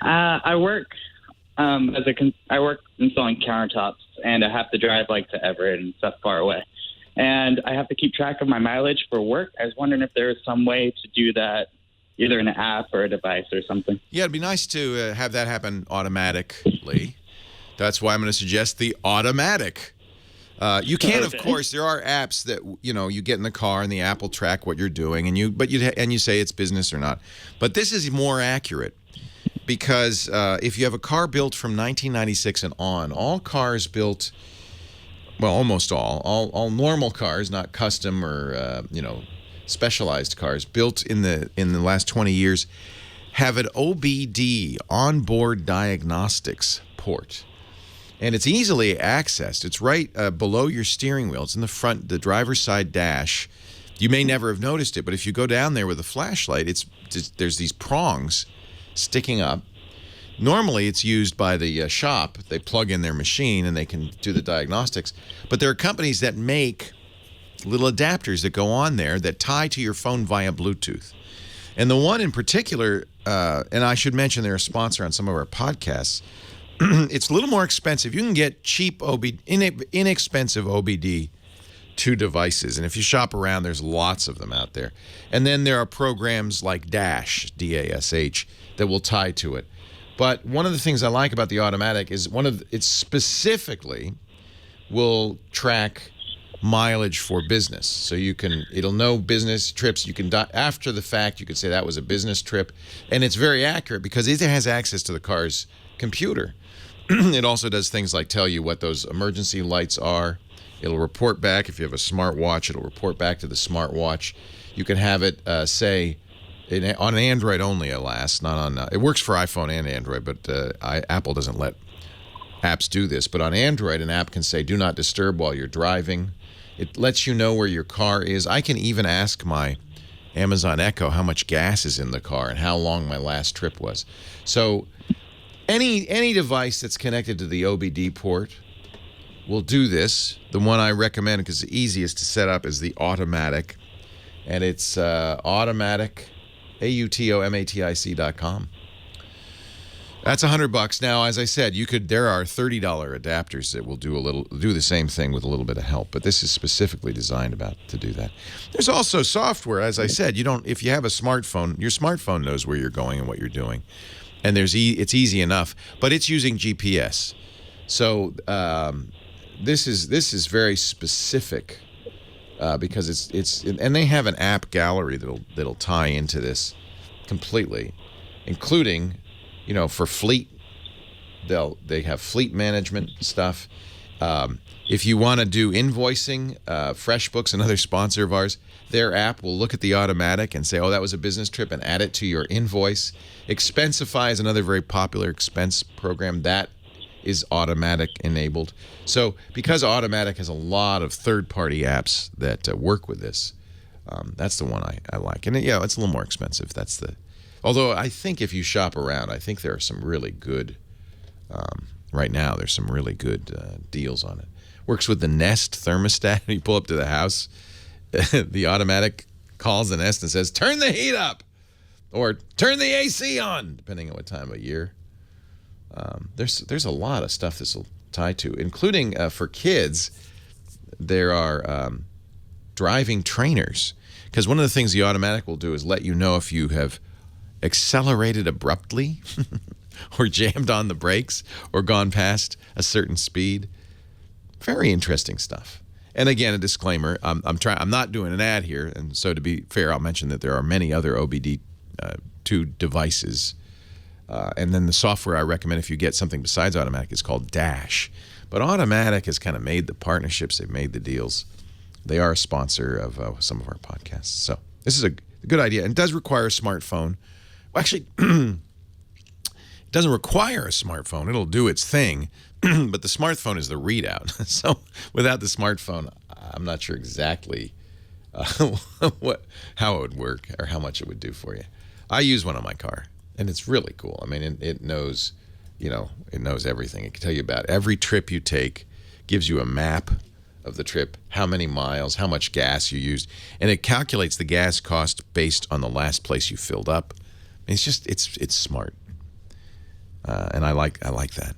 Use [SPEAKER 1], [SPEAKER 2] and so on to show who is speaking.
[SPEAKER 1] I work I work installing countertops, and I have to drive like to Everett and stuff far away, and I have to keep track of my mileage for work. I was wondering if there was some way to do that, either in an app or a device or something.
[SPEAKER 2] Yeah, it'd be nice to have that happen automatically. That's why I'm going to suggest the automatic. You can, of course, there are apps that, you get in the car and the app will track what you're doing, and you say it's business or not. But this is more accurate because if you have a car built from 1996 and on, all cars built, well, almost all normal cars, not custom or specialized cars built in the last 20 years, have an OBD, onboard diagnostics port. And it's easily accessed. It's right below your steering wheel. It's in the front, the driver's side dash. You may never have noticed it, but if you go down there with a flashlight, there's these prongs sticking up. Normally, it's used by the shop. They plug in their machine and they can do the diagnostics. But there are companies that make little adapters that go on there that tie to your phone via Bluetooth. And the one in particular, and I should mention they're a sponsor on some of our podcasts, it's a little more expensive. You can get cheap inexpensive OBD-II devices. And if you shop around, there's lots of them out there. And then there are programs like Dash, D-A-S-H, that will tie to it. But one of the things I like about the automatic is it specifically will track mileage for business. So it'll know business trips. You can, after the fact, you could say that was a business trip. And it's very accurate because it has access to the car's computer. It also does things like tell you what those emergency lights are. It'll report back. If you have a smartwatch, it'll report back to the smartwatch. You can have it say, on Android only, alas, not on, it works for iPhone and Android, but Apple doesn't let apps do this. But on Android, an app can say, do not disturb while you're driving. It lets you know where your car is. I can even ask my Amazon Echo how much gas is in the car and how long my last trip was. So any device that's connected to the OBD port will do this. The one I recommend, because it's the easiest to set up, is the automatic. And it's automatic, AUTOMATIC.com. That's $100. Now, as I said, there are $30 adapters that will do the same thing with a little bit of help, but this is specifically designed to do that. There's also software, as I said. If you have a smartphone, your smartphone knows where you're going and what you're doing. And it's easy enough, but it's using GPS. So this is very specific because and they have an app gallery that'll tie into this completely, including, for fleet. They have fleet management stuff. If you want to do invoicing, FreshBooks, another sponsor of ours, their app will look at the automatic and say, oh, that was a business trip, and add it to your invoice. Expensify is another very popular expense program that is automatic enabled. So because automatic has a lot of third-party apps that work with this, that's the one I like. And it's a little more expensive. Although I think if you shop around, I think there are some really good, right now, there's some really good deals on it. Works with the Nest thermostat. You pull up to the house, the automatic calls the Nest and says, turn the heat up, or turn the AC on, depending on what time of year. There's a lot of stuff this will tie to, including for kids, there are driving trainers. Because one of the things the automatic will do is let you know if you have accelerated abruptly or jammed on the brakes or gone past a certain speed. Very interesting stuff. And again, a disclaimer, I'm not doing an ad here, and so to be fair, I'll mention that there are many other OBD-II devices. And then the software I recommend if you get something besides automatic is called Dash. But automatic has kind of made the partnerships, they've made the deals. They are a sponsor of some of our podcasts. So this is a good idea. And it does require a smartphone. Well, actually, it doesn't require a smartphone. It'll do its thing. But the smartphone is the readout. So without the smartphone, I'm not sure exactly how it would work or how much it would do for you. I use one on my car, and it's really cool. I mean, it knows, it knows everything. It can tell you about every trip you take, gives you a map of the trip, how many miles, how much gas you used, and it calculates the gas cost based on the last place you filled up. I mean, it's smart. And I like that.